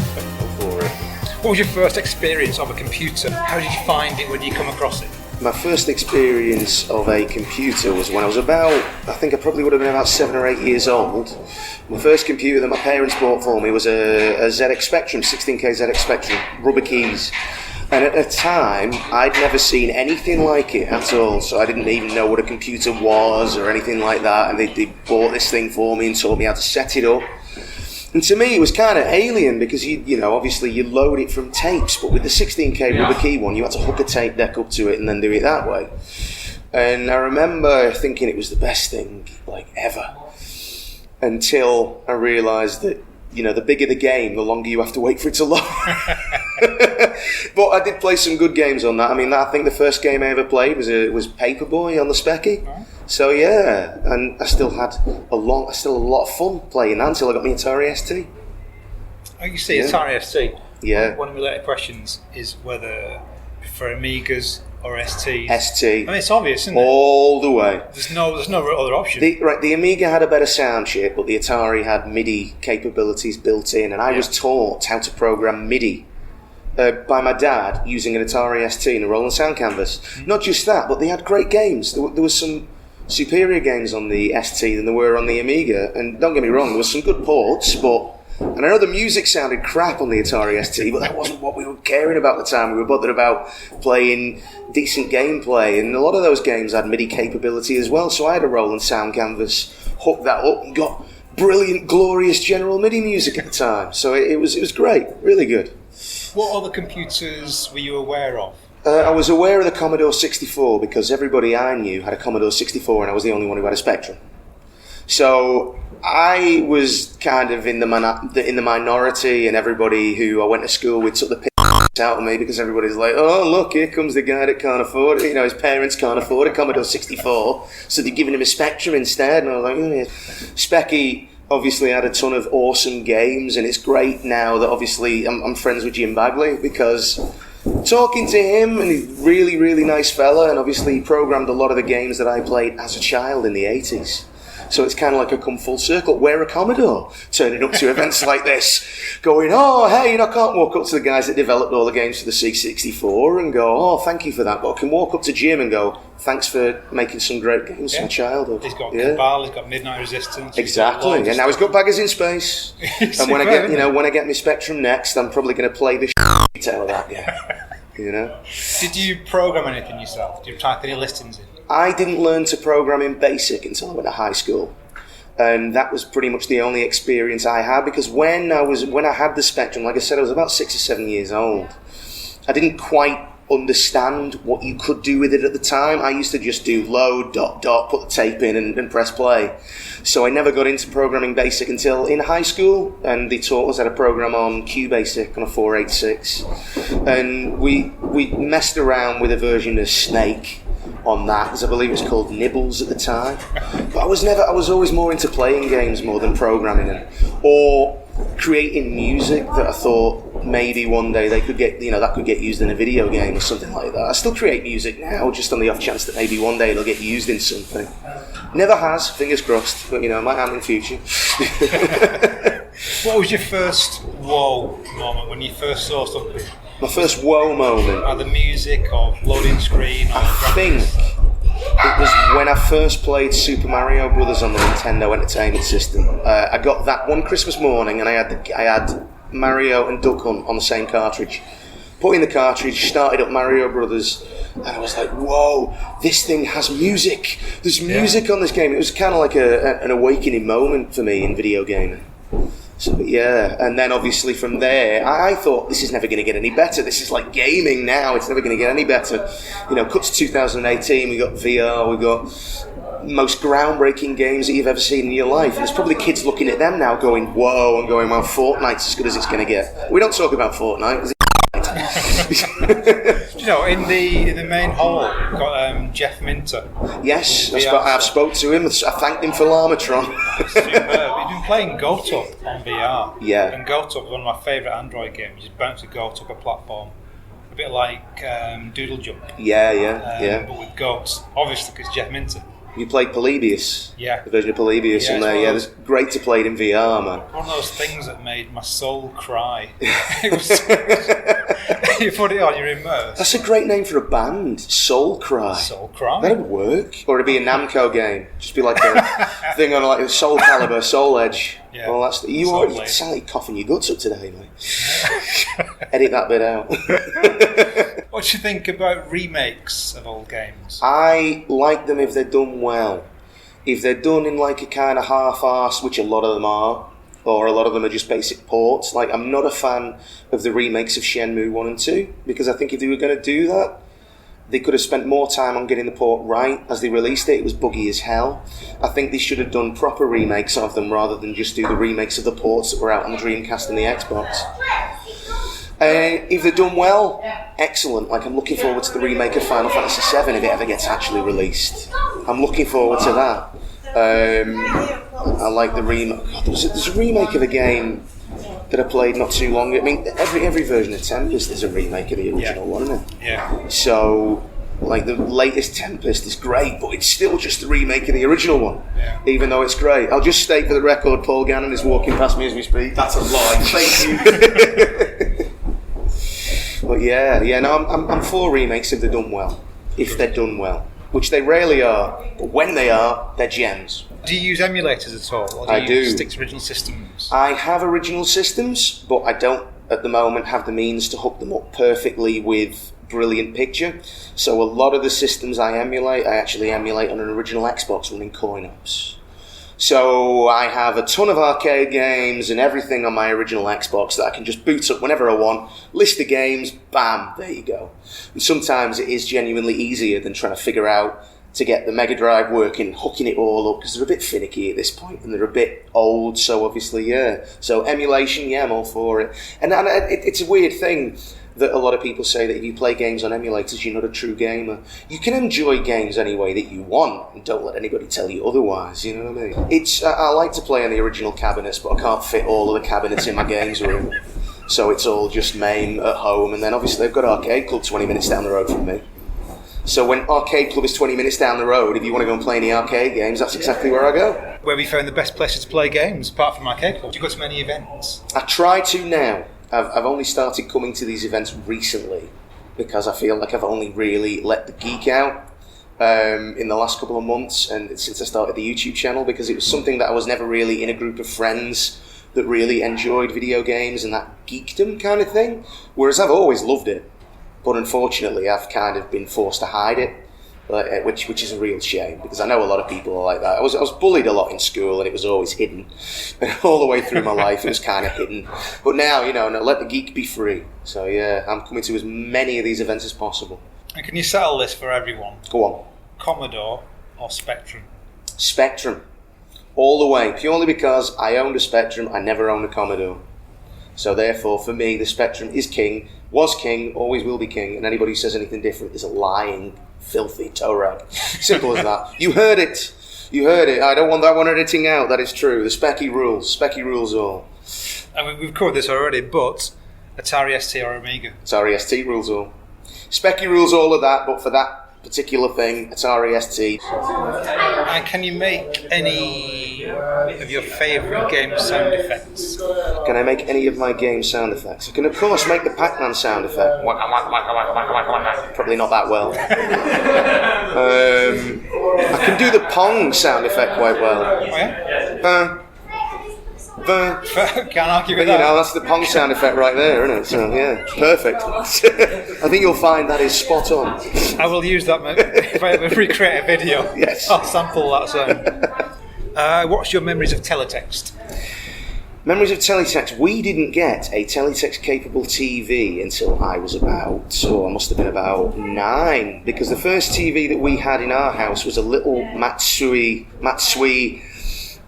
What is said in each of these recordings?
for it. What was your first experience of a computer? How did you find it when you come across it? My first experience of a computer was when I was I think I probably would have been about 7 or 8 years old. My first computer that my parents bought for me was a ZX Spectrum, 16K ZX Spectrum, rubber keys. And at the time, I'd never seen anything like it at all, so I didn't even know what a computer was or anything like that, and they bought this thing for me and taught me how to set it up. And to me, it was kind of alien because, you know, obviously you load it from tapes, but with the 16K rubber key one, you had to hook a tape deck up to it and then do it that way. And I remember thinking it was the best thing, like, ever, until I realised that, you know, the bigger the game, the longer you have to wait for it to load. But I did play some good games on that. I mean, I think the first game I ever played was Paperboy on the Specky. So yeah, and I still had a lot of fun playing that until I got my Atari ST. Oh, you see, Atari ST. Yeah. One of my later questions is whether for Amigas or STs. ST. I mean, it's obvious, isn't it? All the way. There's no other option. The Amiga had a better sound chip, but the Atari had MIDI capabilities built in, and I was taught how to program MIDI by my dad using an Atari ST and a Roland Sound Canvas. Not just that, but they had great games. There was some superior games on the ST than there were on the Amiga, and don't get me wrong, there was some good ports, and I know the music sounded crap on the Atari ST, but that wasn't what we were caring about at the time. We were bothered about playing decent gameplay, and a lot of those games had MIDI capability as well, so I had a Roland Sound Canvas, hooked that up and got brilliant, glorious general MIDI music at the time. So it was great, really good. What other computers were you aware of? I was aware of the Commodore 64 because everybody I knew had a Commodore 64 and I was the only one who had a Spectrum. So I was kind of in the minority, and everybody who I went to school with took the piss out of me because everybody's like, oh, look, here comes the guy that can't afford it. You know, his parents can't afford a Commodore 64, so they're giving him a Spectrum instead. And I was like, oh, yeah. Specky obviously had a ton of awesome games, and it's great now that obviously I'm friends with Jim Bagley because talking to him, and he's a really, really nice fella, and obviously he programmed a lot of the games that I played as a child in the 80s. So it's kind of like a come full circle. We're a Commodore, turning up to events like this, going, oh, hey, I can't walk up to the guys that developed all the games for the C64 and go, oh, thank you for that. But I can walk up to Jim and go, thanks for making some great games from childhood. He's got Cabal, he's got Midnight Resistance. Exactly, and now he's got Baggers in Space. And when I get my Spectrum next, I'm probably going to play the shit out of that game. You know? Did you program anything yourself? Did you type any listings in? I didn't learn to program in BASIC until I went to high school, and that was pretty much the only experience I had, because when I had the Spectrum, like I said, I was about 6 or 7 years old. I didn't quite understand what you could do with it at the time. I used to just do load, ... put the tape in and press play. So I never got into programming BASIC until in high school, and they taught us how to program on QBasic on a 486. And we messed around with a version of Snake on that, because I believe it was called Nibbles at the time. But I was always more into playing games more than programming them, or creating music that I thought maybe one day they could get, that could get used in a video game or something like that. I still create music now, just on the off chance that maybe one day it'll get used in something. Never has, fingers crossed, but it might happen in the future. What was your first whoa moment when you first saw something? My first whoa moment. Either music or loading screen or I think it was when I first played Super Mario Brothers on the Nintendo Entertainment System. I got that one Christmas morning, and I had Mario and Duck Hunt on the same cartridge. Put in the cartridge, started up Mario Brothers, and I was like, whoa, this thing has music. There's music on this game. It was kind of like an awakening moment for me in video gaming. So yeah, and then obviously from there, I thought this is never going to get any better. This is like gaming now. It's never going to get any better. Cut to 2018, we got VR, we got most groundbreaking games that you've ever seen in your life. And there's probably kids looking at them now going, whoa, and going, well, Fortnite's as good as it's going to get. We don't talk about Fortnite. In the main hall, we've got Jeff Minter. Yes, I've spoke to him. I thanked him for Larmatron. Superb. He's been playing GoTop on VR. Yeah. And GoTop is one of my favourite Android games. You just bounce a Goat up a platform, a bit like Doodle Jump. Yeah. But with goats, obviously, because Jeff Minter. You played Polybius? Yeah. The version of Polybius in there, yeah. It's great to play it in VR, man. One of those things that made my soul cry. It was you put it on, you're immersed. That's a great name for a band, Soul Cry. Soul Cry? That'd work. Or it'd be a Namco game. Just be like a thing on like Soul Calibur, Soul Edge. Yeah. Well, that's you sound like coughing your guts up today, mate. Edit that bit out. What do you think about remakes of old games? I like them if they're done well. If they're done in like a kind of half-arse, which a lot of them are, or a lot of them are just basic ports. Like, I'm not a fan of the remakes of Shenmue 1 and 2, because I think if they were going to do that, they could have spent more time on getting the port right. As they released it, it was buggy as hell. I think they should have done proper remakes of them rather than just do the remakes of the ports that were out on the Dreamcast and the Xbox. If they're done well, excellent. Like, I'm looking forward to the remake of Final Fantasy VII if it ever gets actually released. I'm looking forward to that. I like the remake. There's a remake of a game that I played not too long ago. I mean, every version of Tempest is a remake of the original one, isn't it? Yeah. So, like, the latest Tempest is great, but it's still just a remake of the original one. Yeah. Even though it's great. I'll just state for the record, Paul Gannon is walking past me as we speak. That's a lie. Thank you. But no, I'm for remakes if they're done well. If they're done well. Which they rarely are, but when they are, they're gems. Do you use emulators at all? Or do you stick to original systems? I have original systems, but I don't, at the moment, have the means to hook them up perfectly with brilliant picture. So a lot of the systems I actually emulate on an original Xbox running coin-ops. So I have a ton of arcade games and everything on my original Xbox that I can just boot up whenever I want, list the games, bam, there you go. And sometimes it is genuinely easier than trying to figure out to get the Mega Drive working, hooking it all up, because they're a bit finicky at this point and they're a bit old, so obviously, yeah. So emulation, yeah, I'm all for it. And it's a weird thing that a lot of people say that if you play games on emulators, you're not a true gamer. You can enjoy games any way that you want, and don't let anybody tell you otherwise, you know what I mean? I like to play on the original cabinets, but I can't fit all of the cabinets in my games room. So it's all just MAME at home, and then obviously they've got Arcade Club 20 minutes down the road from me. So when Arcade Club is 20 minutes down the road, if you want to go and play any arcade games, that's exactly where I go. Where have you found the best places to play games, apart from Arcade Club? Do you go to many events? I try to now. I've only started coming to these events recently because I feel like I've only really let the geek out in the last couple of months and since I started the YouTube channel, because it was something that I was never really in a group of friends that really enjoyed video games and that geekdom kind of thing, whereas I've always loved it, but unfortunately I've kind of been forced to hide it. Which is a real shame, because I know a lot of people are like that. I was bullied a lot in school and it was always hidden. And all the way through my life it was kind of hidden. But now, no, let the geek be free. So yeah, I'm coming to as many of these events as possible. And can you settle this for everyone? Go on. Commodore or Spectrum? Spectrum. All the way. Purely because I owned a Spectrum, I never owned a Commodore. So therefore, for me, the Spectrum is king, was king, always will be king, and anybody who says anything different is a lying, filthy toe rag. Simple as that. You heard it. I don't want that one editing out. That is true. The Specky rules. Specky rules all. And we've covered this already, but Atari ST or Amiga? Atari ST rules all. Specky rules all of that, but for that particular thing, Atari ST. And can you make any of your favourite game sound effects? Can I make any of my game sound effects? I can, of course, make the Pac-Man sound effect. Probably not that well. I can do the Pong sound effect quite well. Oh, yeah? Can't argue with that. That's the Pong sound effect right there, isn't it? So, yeah, perfect. I think you'll find that is spot on. I will use that, mate. If I ever recreate a video, yes. I'll sample that sound. What's your memories of teletext? Memories of teletext. We didn't get a teletext-capable TV until I was I must have been about 9, because the first TV that we had in our house was a little Matsui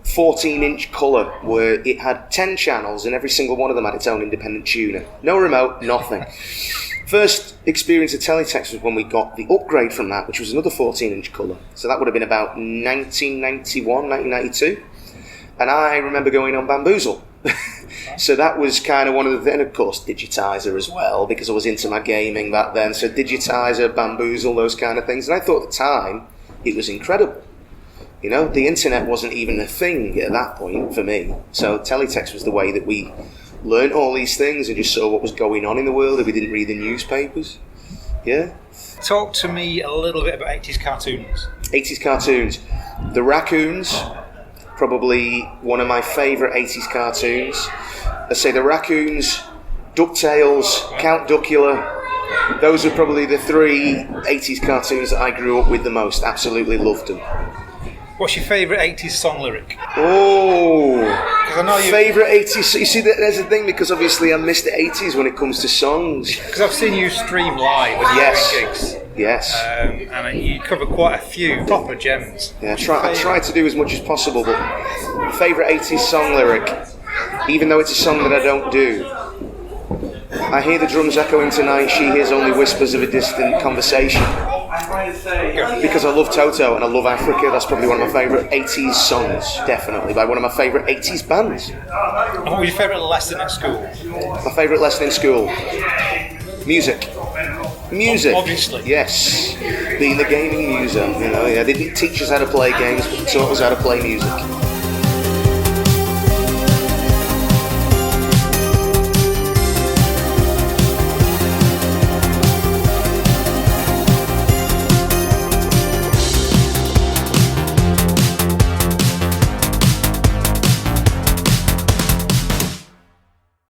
14-inch colour, where it had 10 channels and every single one of them had its own independent tuner. No remote, nothing. First experience of teletext was when we got the upgrade from that, which was another 14-inch colour. So that would have been about 1991, 1992. And I remember going on Bamboozle. So that was kind of one of the... And of course, Digitizer as well, because I was into my gaming back then. So Digitizer, Bamboozle, those kind of things. And I thought at the time, it was incredible. You know, the internet wasn't even a thing at that point for me. So teletext was the way that we learnt all these things and just saw what was going on in the world if we didn't read the newspapers. Yeah. Talk to me a little bit about 80s cartoons. 80s cartoons. The Raccoons, probably one of my favourite 80s cartoons. I say the Raccoons, DuckTales, Count Duckula. Those are probably the 3 80s cartoons that I grew up with the most. Absolutely loved them. What's your favourite 80s song lyric? Oh, Because I know you. favourite 80s. You see, there's a thing because obviously I'm Mr. 80s when it comes to songs. Because I've seen you stream live when you're doing gigs. Yes. And you cover quite a few proper gems. Yeah, I try to do as much as possible, but favourite 80s song lyric, even though it's a song that I don't do. I hear the drums echoing tonight, she hears only whispers of a distant conversation. Because I love Toto and I love Africa, that's probably one of my favourite 80s songs, definitely, by one of my favourite 80s bands. And what was your favourite lesson at school? My favourite lesson in school? Music. Music. Obviously. Yes. Being the Gaming Muso, you know, they didn't teach us how to play games, but they taught us how to play music.